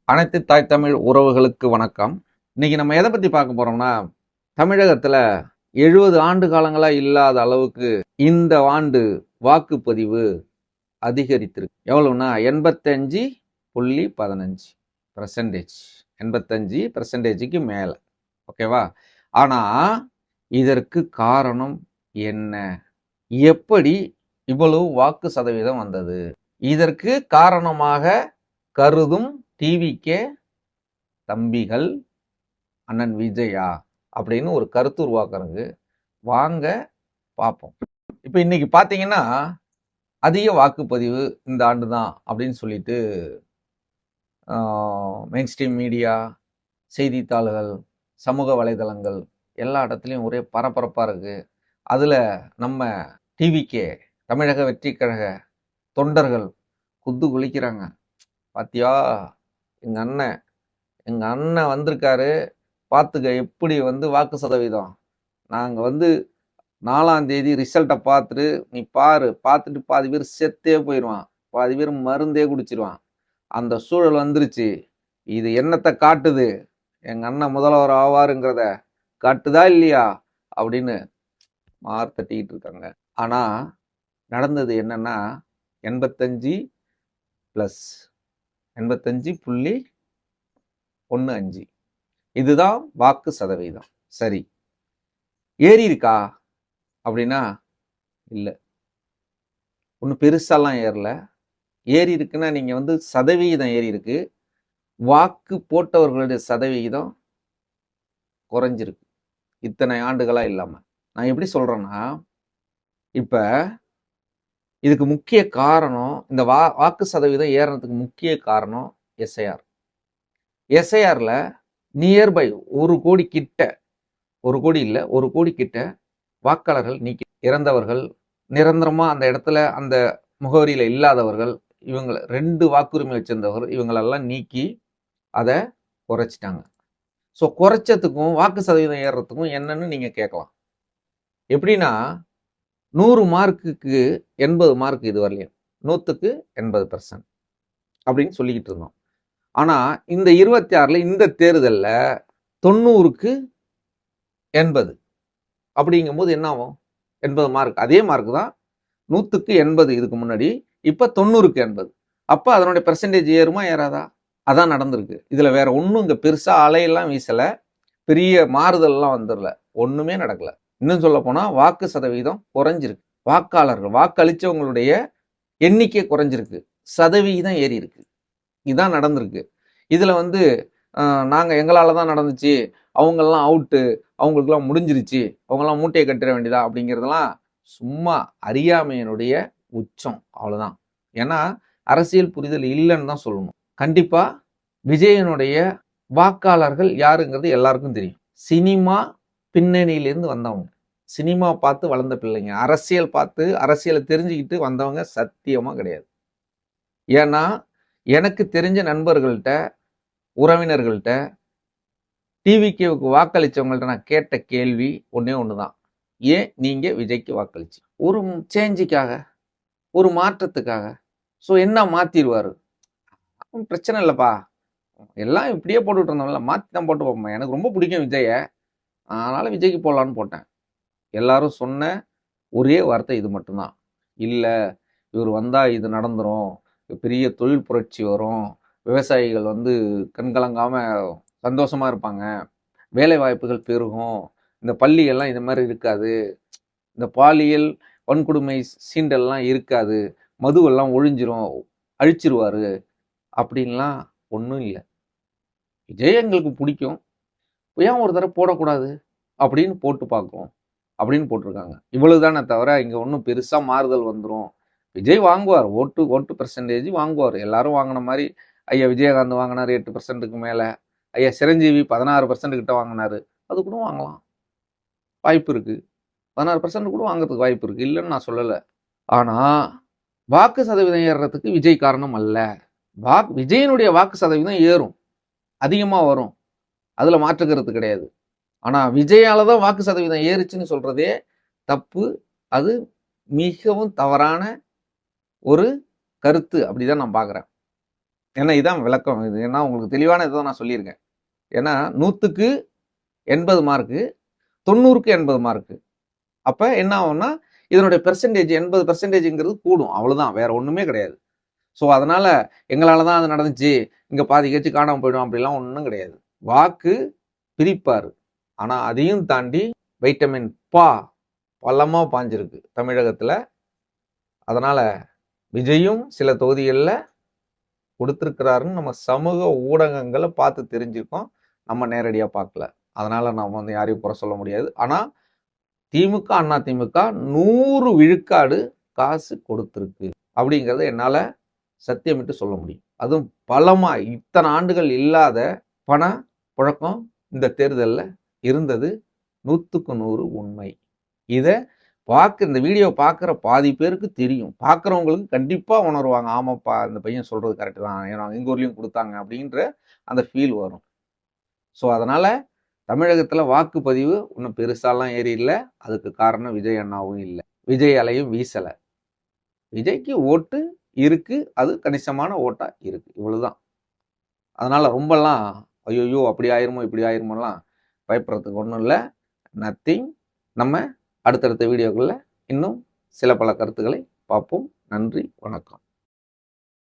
அனைத்து தாய் தமிழ் உறவுகளுக்கு வணக்கம். இன்னைக்கு நம்ம எதை பத்தி பார்க்க போறோம்னா, தமிழகத்துல 70 ஆண்டு காலங்களா இல்லாத அளவுக்கு இந்த ஆண்டு வாக்குப்பதிவு அதிகரித்திருக்கு. எவ்வளவுனா 85.15%. 85%க்கு மேல. ஓகேவா? ஆனா இதற்கு காரணம் என்ன? எப்படி இவ்வளவு வாக்கு சதவீதம் வந்தது? இதற்கு காரணமாக கருதும் டிவிகே தம்பிகள் அண்ணன் விஜயா அப்படின்னு ஒரு கருத்து உருவாக்குறதுக்கு வாங்க பார்ப்போம். இப்போ இன்னைக்கு பார்த்தீங்கன்னா அதிக வாக்குப்பதிவு இந்த ஆண்டு தான் அப்படின்னு சொல்லிட்டு மெயின் ஸ்ட்ரீம் மீடியா, செய்தித்தாள்கள், சமூக வலைதளங்கள் எல்லா இடத்துலையும் ஒரே பரபரப்பாக இருக்கு. அதில் நம்ம டிவிகே தமிழக வெற்றி கழக தொண்டர்கள் குத்து குளிக்கிறாங்க. பாத்தியா எங்க அண்ணன் வந்திருக்காரு, பார்த்துக்க எப்படி வாக்கு சதவீதம். நாங்கள் 4ஆம் தேதி ரிசல்ட்டை பார்த்துட்டு நீ பார்த்துட்டு பாதி பேர் செத்தே போயிடுவான், பாதி பேர் மருந்தே குடிச்சிருவான். அந்த சூழல் வந்துருச்சு. இது என்னத்தை காட்டுது? எங்க அண்ணன் முதல்வர் ஆவாருங்கிறத காட்டுதா இல்லையா அப்படின்னு மார் தட்டிக்கிட்டு இருக்காங்க. ஆனா நடந்தது என்னன்னா 85+85.15 இதுதான் வாக்கு சதவீதம். சரி, ஏறி இருக்கா அப்படின்னா இல்லை, ஒன்றும் பெருசாலாம் ஏறல. ஏறி இருக்குன்னா நீங்க சதவீதம் ஏறி இருக்கு, வாக்கு போட்டவர்களுடைய சதவிகிதம் குறைஞ்சிருக்கு இத்தனை ஆண்டுகளா இல்லாம. நான் எப்படி சொல்றேன்னா, இப்ப இதுக்கு முக்கிய காரணம், இந்த வாக்கு சதவீதம் ஏறதுக்கு முக்கிய காரணம் எஸ்ஐஆர்ல நியர்பை 1 கோடி கிட்ட, 1 கோடி இல்லை 1 கோடி கிட்ட வாக்காளர்கள் நீக்கி, இறந்தவர்கள், நிரந்தரமா அந்த இடத்துல அந்த முகவரியில இல்லாதவர்கள், இவங்க 2 வாக்குரிமை வச்சிருந்தவர்கள், இவங்களெல்லாம் நீக்கி அதை குறைச்சிட்டாங்க. ஸோ குறைச்சதுக்கும் வாக்கு சதவீதம் ஏறுறதுக்கும் என்னன்னு நீங்க கேட்கலாம். எப்படின்னா 100 மார்க்குக்கு 80 மார்க் இது வரலையும், 100க்கு 80% அப்படின்னு சொல்லிக்கிட்டு இருந்தோம். ஆனா இந்த 26ல இந்த தேர்தல்ல 90க்கு 80 அப்படிங்கும்போது என்ன ஆகும்? 80 மார்க், அதே மார்க் தான் 100க்கு 80 இதுக்கு முன்னாடி, இப்ப 90க்கு 80. அப்ப அதனுடைய பெர்சன்டேஜ் ஏறுமா ஏறாதா? அதான் நடந்திருக்கு. இதுல வேற ஒன்றும் இங்க பெருசா அலையெல்லாம் வீசல, பெரிய மாறுதல்லாம் வந்துடல, ஒண்ணுமே நடக்கல. இன்னும் சொல்ல போனா வாக்கு சதவீதம் குறைஞ்சிருக்கு, வாக்காளர்கள் வாக்களிச்சவங்களுடைய எண்ணிக்கை குறைஞ்சிருக்கு, சதவிகிதம் ஏறி இருக்கு. இதுதான் நடந்திருக்கு. இதுல நாங்க எங்களால தான் நடந்துச்சு, அவங்கெல்லாம் அவுட்டு, அவங்களுக்குலாம் முடிஞ்சிருச்சு, அவங்கெல்லாம் மூட்டையை கட்டிட வேண்டியதா அப்படிங்கிறதெல்லாம் சும்மா அறியாமையினுடைய உச்சம், அவ்வளவுதான். ஏன்னா அரசியல் புரிதல் இல்லைன்னு தான் சொல்லணும். கண்டிப்பா விஜயனுடைய வாக்காளர்கள் யாருங்கிறது எல்லாருக்கும் தெரியும். சினிமா பின்னணியிலிருந்து வந்தவங்க, சினிமா பார்த்து வளர்ந்த பிள்ளைங்க, அரசியல் பார்த்து அரசியலை தெரிஞ்சுக்கிட்டு வந்தவங்க சத்தியமா கிடையாது. ஏன்னா எனக்கு தெரிஞ்ச நண்பர்கள்ட்ட, உறவினர்கள்ட்ட, டிவிகேவுக்கு வாக்களிச்சவங்கள்ட்ட நான் கேட்ட கேள்வி ஒன்னே ஒண்ணுதான், ஏன் நீங்க விஜய்க்கு வாக்களிச்சு? ஒரு சேஞ்சுக்காக, ஒரு மாற்றத்துக்காக. ஸோ என்ன மாத்திடுவாரு? பிரச்சனை இல்லைப்பா, எல்லாம் இப்படியே போட்டுட்டு இருந்தோம்ல, மாற்றி தான் போட்டு பார்ப்போம். எனக்கு ரொம்ப பிடிக்கும் விஜய, அதனால விஜய்க்கு போடலான்னு போட்டேன். எல்லாரும் சொன்ன ஒரே வார்த்தை இது மட்டும்தான், இல்லை இவர் வந்தா இது நடந்துரும், பெரிய தொழில் புரட்சி வரும், விவசாயிகள் கண்கலங்காம சந்தோஷமா இருப்பாங்க, வேலை வாய்ப்புகள் பெருகும், இந்த பள்ளிகள்லாம் இது மாதிரி இருக்காது, இந்த பாலியல் வன்கொடுமை சீண்டல்லாம் இருக்காது, மதுவெல்லாம் ஒழிஞ்சிரும், அழிச்சிருவாரு அப்படின்லாம் ஒன்றும் இல்லை. விஜய் எங்களுக்கு பிடிக்கும், ஏன் ஒரு தடவை போடக்கூடாது அப்படின்னு போட்டு பார்க்கும் அப்படின்னு போட்டிருக்காங்க. இவ்வளவுதானே தவிர இங்க ஒன்றும் பெருசா மாறுதல் வந்துடும். விஜய் வாங்குவார், ஓட்டு பெர்சன்டேஜ் வாங்குவார், எல்லாரும் வாங்கின மாதிரி. ஐயா விஜயகாந்த் வாங்கினாரு 8%க்கு மேல, ஐயா சிரஞ்சீவி 16% கிட்ட வாங்கினாரு, அது கூட வாங்கலாம், வாய்ப்பு இருக்கு. 16% கூட வாங்குறதுக்கு வாய்ப்பு இருக்கு, இல்லைன்னு நான் சொல்லலை. ஆனா வாக்கு சதவீதம் ஏறுறதுக்கு விஜய் காரணம் அல்ல. விஜயனுடைய வாக்கு சதவீதம் ஏறும், அதிகமா வரும், அதுல மாற்றுக்கிறது கிடையாது. ஆனா விஜயாலதான் வாக்கு சதவீதம் ஏறுச்சுன்னு சொல்றதே தப்பு. அது மிகவும் தவறான ஒரு கருத்து, அப்படிதான் நான் பாக்குறேன். ஏன்னா இதான் விளக்கம். இது ஏன்னா உங்களுக்கு தெளிவான இதை நான் சொல்லியிருக்கேன். ஏன்னா 100க்கு 80 மார்க்கு, 90க்கு 80 மார்க்கு. அப்ப என்ன ஆகும்னா இதனுடைய பெர்சன்டேஜ் 80% கூடும். அவ்வளவுதான், வேற ஒண்ணுமே கிடையாது. ஸோ அதனால எங்களால தான் அது நடந்துச்சு, இங்க பாதி கட்சி காணாம போயிடும் அப்படிலாம் ஒன்றும் கிடையாது. வாக்கு பிரிப்பாரு. ஆனா அதையும் தாண்டி வைட்டமின் பலமா பாஞ்சிருக்கு தமிழகத்துல. அதனால விஜயும் சில தொகுதிகளில் கொடுத்துருக்கிறாருன்னு நம்ம சமூக ஊடகங்களை பார்த்து தெரிஞ்சிருக்கோம். நம்ம நேரடியா பார்க்கல. அதனால நம்ம வந்து யாரையும் குறை சொல்ல முடியாது. ஆனா திமுக, அண்ணா திமுக 100 விழுக்காடு காசு கொடுத்துருக்கு அப்படிங்கிறத என்னால சத்தியமிட்டு சொல்ல முடியும். அதுவும் பலமா இத்தனை ஆண்டுகள் இல்லாத பண புழக்கம் இந்த தேர்தலில் இருந்தது. 100க்கு 100 உண்மை. இதை இந்த வீடியோ பார்க்குற பாதி பேருக்கு தெரியும். பார்க்குறவங்களுக்கு கண்டிப்பா உணர்வாங்க. ஆமாப்பா, இந்த பையன் சொல்றது கரெக்டு தான், ஏன்னா எங்க ஊர்லயும் கொடுத்தாங்க அப்படின்ற அந்த ஃபீல் வரும். ஸோ அதனால தமிழகத்துல வாக்குப்பதிவு இன்னும் பெருசாலாம் ஏறி இல்லை. அதுக்கு காரணம் விஜய் அண்ணாவும் இல்லை, விஜய் அலையும் வீசல. விஜய்க்கு ஓட்டு இருக்கு, அது கணிசமான ஓட்டா இருக்கு, இவ்வளவுதான். அதனால ரொம்பலாம் ஐயோ அப்படி ஆயிருமோ இப்படி ஆயிருமோலாம் பயப்படுறதுக்கு ஒன்றும் இல்லை. நத்திங். நம்ம அடுத்தடுத்த வீடியோக்குள்ள இன்னும் சில பல கருத்துக்களை பார்ப்போம். நன்றி, வணக்கம்.